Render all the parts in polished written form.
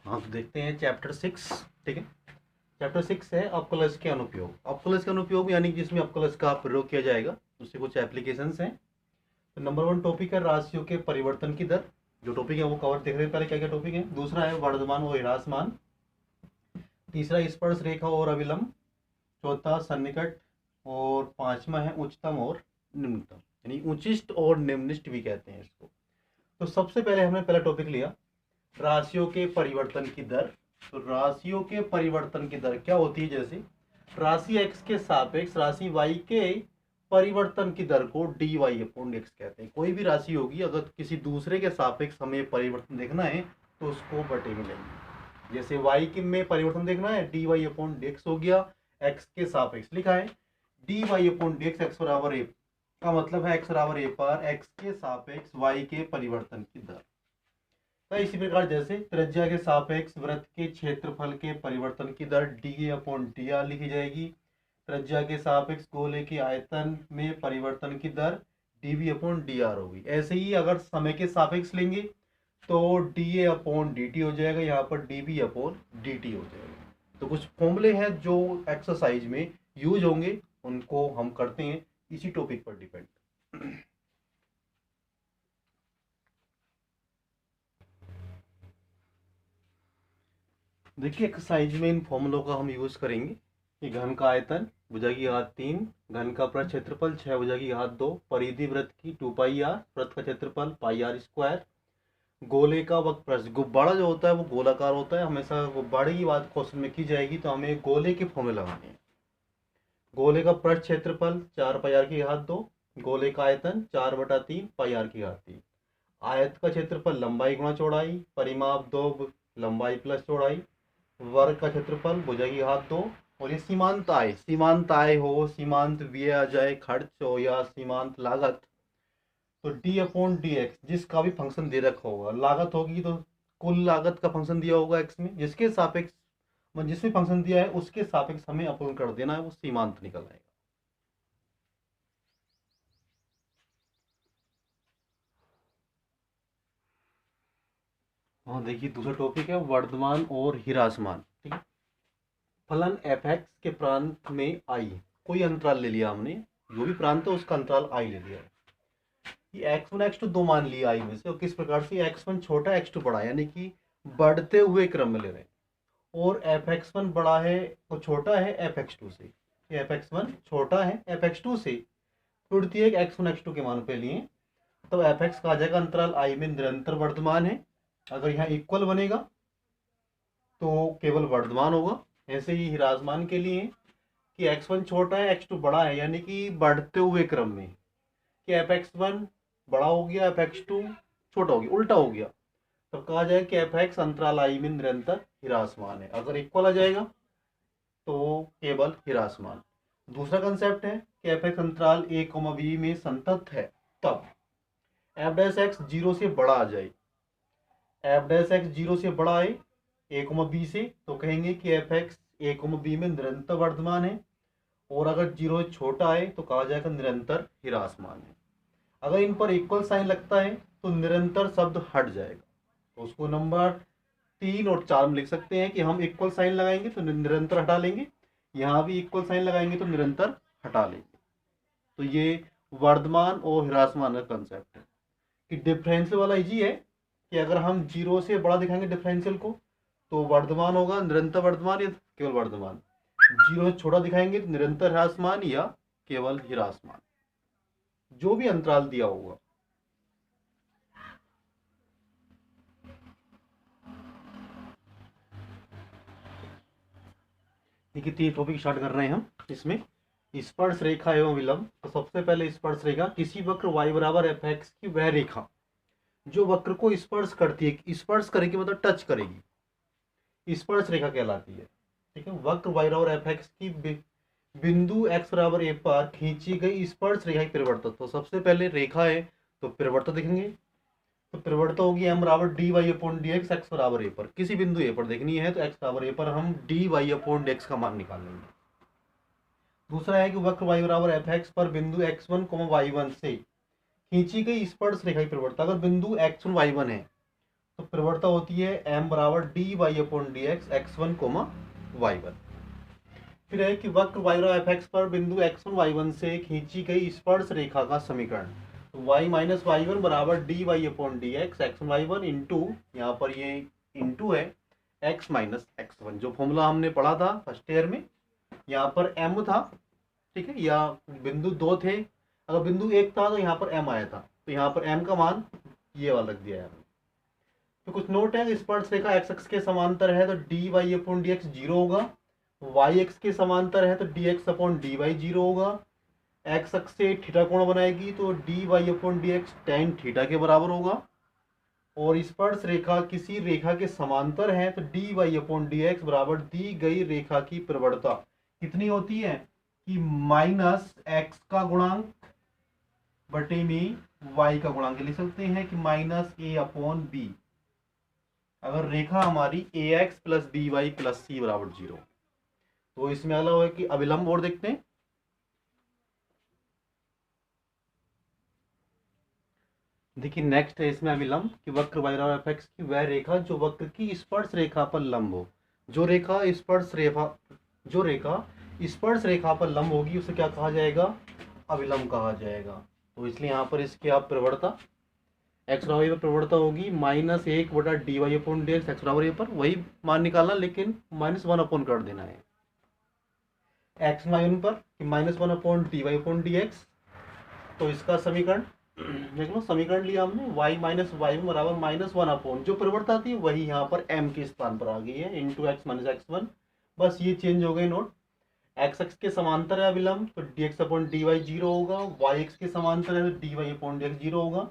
हाँ, तो देखते हैं चैप्टर 6। ठीक है, चैप्टर 6 है अपकलश के अनुप्रयोग। अपकलश के अनुप्रयोग यानी कि जिसमें अपकलश का प्रयोग किया जाएगा, उससे कुछ एप्लीकेशंस हैं। तो नंबर 1 टॉपिक है राशियों के परिवर्तन की दर। जो टॉपिक है वो कवर देख रहे हैं पहले क्या क्या टॉपिक है। दूसरा है वर्धमान और ह्रासमान। तीसरा स्पर्श रेखा और अविलंब। चौथा सन्निकट। और पांचवा है उच्चतम और निम्नतम, यानी उच्चिष्ट और निम्निष्ट भी कहते हैं इसको। तो सबसे पहले हमने पहला टॉपिक लिया राशियों के परिवर्तन की दर। तो राशियों के परिवर्तन की दर क्या होती है, जैसे राशि x के सापेक्ष राशि y के परिवर्तन की दर को dy अपॉन x कहते हैं। कोई भी राशि होगी अगर किसी दूसरे के सापेक्ष हमें परिवर्तन देखना है तो उसको बटे में लेंगे। जैसे y के में परिवर्तन देखना है dy अपॉन dx हो गया, x के सापेक्ष लिखा है dy अपॉन dx, x बराबर a का मतलब है x बराबर a पर x के सापेक्ष y के परिवर्तन की दर। तो इसी प्रकार जैसे त्रिज्या के सापेक्ष वृत्त के क्षेत्रफल के परिवर्तन की दर डी अपॉन डी आर लिखी जाएगी। त्रिज्या के सापेक्ष गोले के आयतन में परिवर्तन की दर D V upon D R होगी। ऐसे ही अगर समय के सापेक्ष लेंगे तो D A upon D T हो जाएगा, यहाँ पर D V upon D T हो जाएगा। तो कुछ फॉर्मूले हैं जो एक्सरसाइज में यूज होंगे, उनको हम करते हैं इसी टॉपिक पर डिपेंड। देखिए एक्सरसाइज में इन फॉर्मूलों का हम यूज करेंगे कि घन का आयतन भुजा की घात 3, घन का प्रस्थ क्षेत्रफल 6 भुजा की घात 2, परिधि वृत्त की 2 पाई आर, वृत्त का क्षेत्रफल पाई आर स्क्वायर, गोले का वक्र प्रस्थ। गुब्बारा जो होता है वो गोलाकार होता है, हमेशा गुब्बारे की बात क्वेश्चन में की जाएगी तो हमें गोले के फॉर्मूले लगाने हैं। गोले का प्रस्थ क्षेत्रफल 4 पाई आर की घात 2, गोले का आयतन 4/3 पाई आर की घात 3, आयत का क्षेत्रफल लंबाई गुणा चौड़ाई, परिमाप 2 लंबाई प्लस चौड़ाई, वर्ग का क्षेत्रफल भुजा की घात 2। और ये सीमांत आय, सीमांत आय हो, सीमांत व्यय आ जाए, खर्च हो या सीमांत लागत, तो डी अपॉन डी एक्स जिसका भी फंक्शन दे रखा होगा, लागत होगी तो कुल लागत का फंक्शन दिया होगा एक्स में, जिसके सापेक्ष जिसमें फंक्शन दिया है उसके सापेक्ष हमें अपॉन कर देना है, वो सीमांत निकल आएगा। हाँ देखिए दूसरा टॉपिक है वर्धमान और ह्रासमान। ठीक है, फलन एफ एक्स के प्रांत में आई, कोई अंतराल ले लिया हमने, जो भी प्रांत है उसका अंतराल आई ले लिया है। ये x1 x2 दो मान लिया आई में से, और किस प्रकार से x1 छोटा x2 बड़ा, यानी कि बढ़ते हुए क्रम में ले रहे हैं। और fx1 बड़ा है तो छोटा है fx2 से, fx1 छोटा है fx2 से, तृतीयक x1 x2 के मान पे लिए तो fx का आ जाएगा अंतराल आई में निरंतर वर्धमान है। अगर यहाँ इक्वल बनेगा तो केवल वर्धमान होगा। ऐसे ही ह्रासमान के लिए कि x1 छोटा है x2 बड़ा है, यानी कि बढ़ते हुए क्रम में, कि fx1 बड़ा हो गया fx2 छोटा हो गया, उल्टा हो गया, तो कहा जाए कि fx अंतराल आई में निरंतर ह्रासमान है। अगर इक्वल आ जाएगा तो केवल ह्रासमान। दूसरा कंसेप्ट है कि fx अंतराल a, b में संतत है, तब f डैश x 0 से बड़ा आ जाए, f डैश x 0 से बड़ा आए a, b से, तो कहेंगे कि fx a, b में निरंतर वर्धमान है। और अगर 0 छोटा आए तो कहा जाएगा निरंतर ह्रासमान है। अगर इन पर इक्वल साइन लगता है तो निरंतर शब्द हट जाएगा, तो उसको नंबर 3 और 4 में लिख सकते हैं कि हम इक्वल साइन लगाएंगे तो निरंतर हटा लेंगे, यहाँ भी इक्वल साइन लगाएंगे तो निरंतर हटा लेंगे। तो ये वर्धमान और ह्रासमान का कंसेप्ट है। कि डिफरेंशियल वाला इजी है कि अगर हम 0 से बड़ा दिखाएंगे डिफरेंशियल को तो वर्धमान होगा, निरंतर वर्धमान या केवल वर्धमान। 0 से छोटा दिखाएंगे तो निरंतर ह्रासमान या केवल ह्रासमान, जो भी अंतराल दिया होगा। देखिए टॉपिक स्टार्ट कर रहे हैं हम। इसमें स्पर्श रेखा एवं विलंब। तो सबसे पहले स्पर्श रेखा, किसी वक्र y बराबर एफ एक्स की वह रेखा जो वक्र को स्पर्श करती है, स्पर्श करेगी मतलब टच करेगी, स्पर्श रेखा कहलाती है। ठीक है, वक्र y बराबर एफ एक्स की बिंदु x बराबर a पर खींची गई स्पर्श रेखा की परिवर्तन। तो सबसे पहले रेखा है तो परिवर्तन देखेंगे, तो परिवर्तन होगी m बराबर D Y upon D X, X बराबर ए पर, किसी बिंदु ए पर देखनी है तो x बराबर ए पर हम D Y upon D X का मान निकाल लेंगे। दूसरा है कि वक्र y बराबर एफ एक्स पर बिंदु x1, y1 से खींची गई स्पर्श रेखा की परिवर्तन। अगर बिंदु x1 y1 है तो प्रवणता होती है m बराबर D Y upon D X x1 comma y1। फिर है कि वक्र y एफ एक्स पर बिंदु x1 y1 से खींची गई स्पर्श रेखा का समीकरण। तो y माइनस वाई वन बराबर D Y upon D X x1 y1 into, यहाँ पर ये इंटू है x माइनस x1, जो फॉर्मूला हमने पढ़ा था फर्स्ट ईयर में। यहाँ पर m था, ठीक है, या बिंदु दो थे, अगर बिंदु एक था तो यहाँ पर m आया था, तो यहाँ पर m का मान ये वाला रख दिया है। तो कुछ नोट है, स्पर्श रेखा x अक्ष के समांतर है तो D Y upon D X zero होगा, वाई एक्स के समांतर है तो D X upon D Y zero होगा, एक्स अक्ष से थीटा कोण बनाएगी तो D Y upon D X tan theta के बराबर होगा, और स्पर्श रेखा किसी रेखा के समांतर है तो D Y upon D X बराबर दी गई रेखा की प्रवणता कितनी होती है कि माइनस एक्स का गुणांक बटे में वाई का गुणांक लिख सकते हैं कि माइनस ए अपॉन बी, अगर रेखा हमारी A X plus B Y plus C बराबर जीरो। तो इसमें अगला हुआ कि अभिलंब और देखते हैं। देखिए नेक्स्ट है इसमें अभिलंब कि वक्र y एफ एक्स की वह रेखा जो वक्र की स्पर्श रेखा पर लंब हो। जो रेखा स्पर्श रेखा पर लंब होगी उसे क्या कहा जाएगा, अभिलंब कहा जाएगा। तो इसलिए यहाँ पर इसकी आप प्रवणता एक्स बराबर पर प्रवणता होगी माइनस एक बटा D Y upon D X, X बराबर पर वही मान निकालना लेकिन माइनस वन अपॉन कर देना है एक्स माइन पर minus one upon D Y upon D X. तो इसका समीकरण देख लो, समीकरण लिया हमने y माइनस वाई बराबर माइनस वन अपॉन जो प्रवणता थी वही यहाँ पर m के स्थान पर आ गई है into x minus x one, बस ये चेंज हो गए नोट। x अक्ष के समांतर है अभिलंब तो dx upon D Y zero होगा, y अक्ष के समांतर है तो D Y upon D X zero होगा,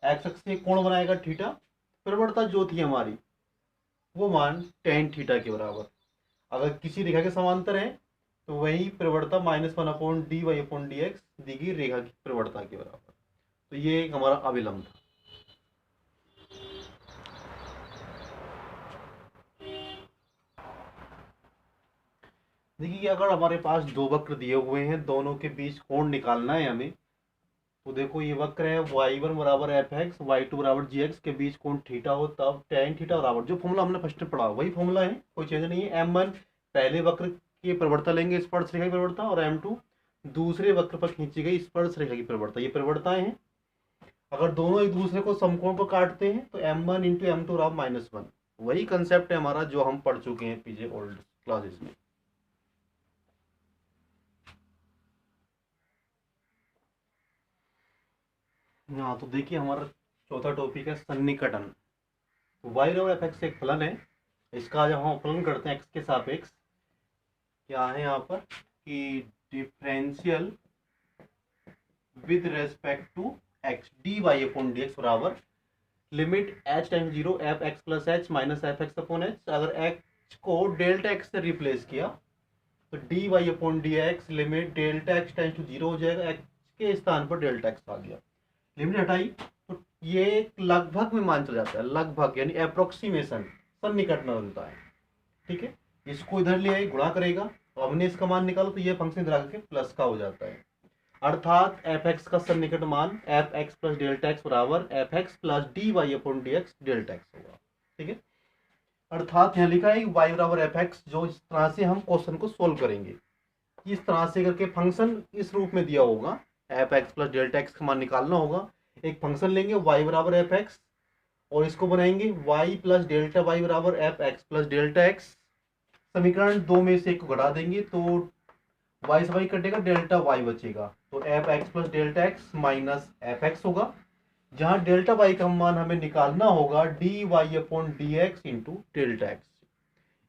x अक्ष से कोण बनाएगा थीटा, प्रवणता जो थी हमारी वो मान टेन थीटा के बराबर। अगर किसी रेखा के समांतर है तो वही प्रवणता minus one upon D Y upon D X दी गई रेखा की प्रवणता के बराबर। तो ये हमारा अभिलंब था। देखिए अगर हमारे पास दो वक्र दिए हुए हैं, दोनों के बीच कोण निकालना है हमें, तो देखो ये वक्र है y1 बराबर एफ एक्स, y2 बराबर जी एक्स, के बीच कोण थीटा हो तब tan थीटा बराबर जो फॉर्मूला हमने फर्स्ट में पढ़ा वही फॉर्मूला है, कोई चेंज नहीं है। m1 पहले वक्र की प्रवणता लेंगे स्पर्श रेखा की प्रवणता, और m2 दूसरे वक्र पर खींची गई स्पर्श रेखा की प्रवणता, ये प्रवणताएं हैं। अगर दोनों एक दूसरे को समकोण पर काटते हैं तो m1 इंटू एम टू बराबर माइनस वन, वही कंसेप्ट है हमारा जो हम पढ़ चुके हैं पीछे ओल्ड क्लासेस में। हाँ तो देखिए हमारा चौथा टॉपिक है सन्निकटन। y बराबर एफ एक्स एक फलन है, इसका जब हम फलन करते हैं x के सापेक्ष, क्या है यहाँ पर कि differential with respect to x D Y upon D X बराबर limit h time zero F X plus H minus F X upon H. अगर h को डेल्टा एक्स से रिप्लेस किया तो D Y upon D X limit delta X time to zero हो जाएगा, x के स्थान पर डेल्टा एक्स आ गया, लिमिट हटाई तो ये लगभग में मान चल जाता है, लगभग यानी अप्रोक्सीमेशन सन्निकट में बनता है, ठीक है। इसको इधर ले आई गुणा करेगा तो हमने इसका मान निकाला तो ये फंक्शन इधर आके प्लस का हो जाता है, अर्थात एफ एक्स का सन्निकट मान F X plus delta X बराबर F X plus D Y upon D X delta X होगा, ठीक है। अर्थात यहाँ लिखा है वाई बराबर एफ एक्स, जो इस तरह से हम क्वेश्चन को सोल्व करेंगे, इस तरह से करके फंक्शन इस रूप में दिया होगा, F X plus delta x का मान निकालना होगा। एक फंक्शन लेंगे y बराबर एफ एक्स और इसको बनाएंगे y प्लस डेल्टा वाई बराबर F X plus delta x. समीकरण दो में से एक को घटा देंगे तो y से y कटेगा, डेल्टा y बचेगा, तो F X plus delta X minus F X होगा, जहाँ डेल्टा y का मान हमें निकालना होगा D Y upon D X into delta X.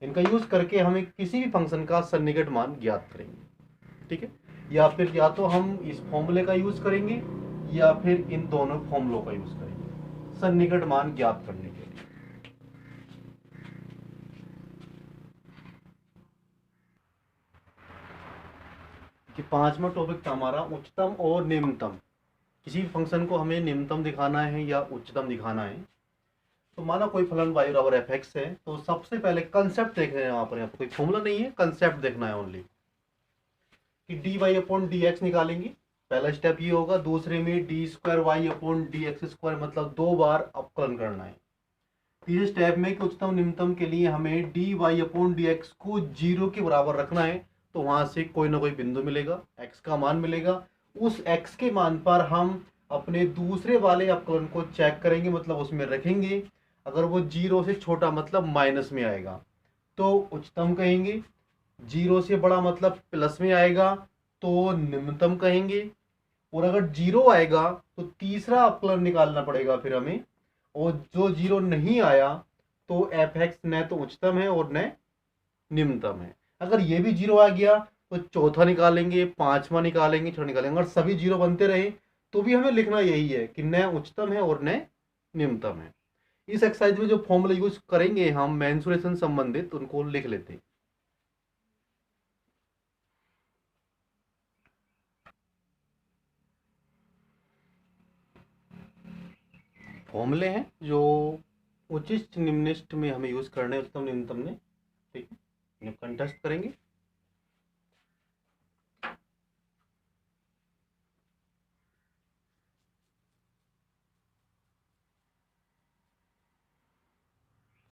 इनका यूज करके हमें किसी भी फंक्शन का सन्निकट मान ज्ञात करेंगे, ठीक है। या फिर या तो हम इस फॉर्मूले का यूज करेंगे या फिर इन दोनों फॉर्मूलों का यूज करेंगे सन्निकट मान ज्ञात करने के लिए। कि पांचवा टॉपिक था हमारा उच्चतम और निम्नतम। किसी भी फंक्शन को हमें निम्नतम दिखाना है या उच्चतम दिखाना है, तो माना कोई फलन y बराबर एफ एक्स है, तो सबसे पहले कंसेप्ट देख रहे हैं यहाँ पर कोई फॉर्मूला नहीं है, कंसेप्ट देखना है ओनली कि D Y upon D X निकालेंगे, पहला स्टेप ये होगा। दूसरे में D square Y upon D X square, मतलब दो बार अपकलन करना है, तीसरे स्टेप में कि उच्चतम निम्नतम के लिए हमें dy अपॉन dx को 0 के बराबर रखना है, तो वहां से कोई ना कोई बिंदु मिलेगा, x का मान मिलेगा। उस x के मान पर हम अपने दूसरे वाले अवकलन को चेक करेंगे, मतलब उसमें रखेंगे। अगर वो 0 से छोटा मतलब माइनस में आएगा तो उच्चतम कहेंगे, 0 से बड़ा मतलब प्लस में आएगा तो निम्नतम कहेंगे, और अगर 0 आएगा तो तीसरा अवकलन निकालना पड़ेगा फिर हमें, और जो 0 नहीं आया तो एफ एक्स न तो उच्चतम है और न निम्नतम है। अगर ये भी 0 आ गया तो चौथा निकालेंगे, पांचवा निकालेंगे, छठा निकालेंगे। अगर सभी 0 बनते रहे तो भी हमें लिखना यही है कि न उच्चतम है और न निम्नतम है। इस एक्सरसाइज में जो फॉर्मूला यूज करेंगे हम मेंसुरेशन संबंधित, उनको लिख लेते हैं। फॉर्मूले हैं जो उच्चिष्ट निम्निष्ट में हमें यूज करने, उच्चतम निम्नतम में, ठीक है, कंटेस्ट करेंगे।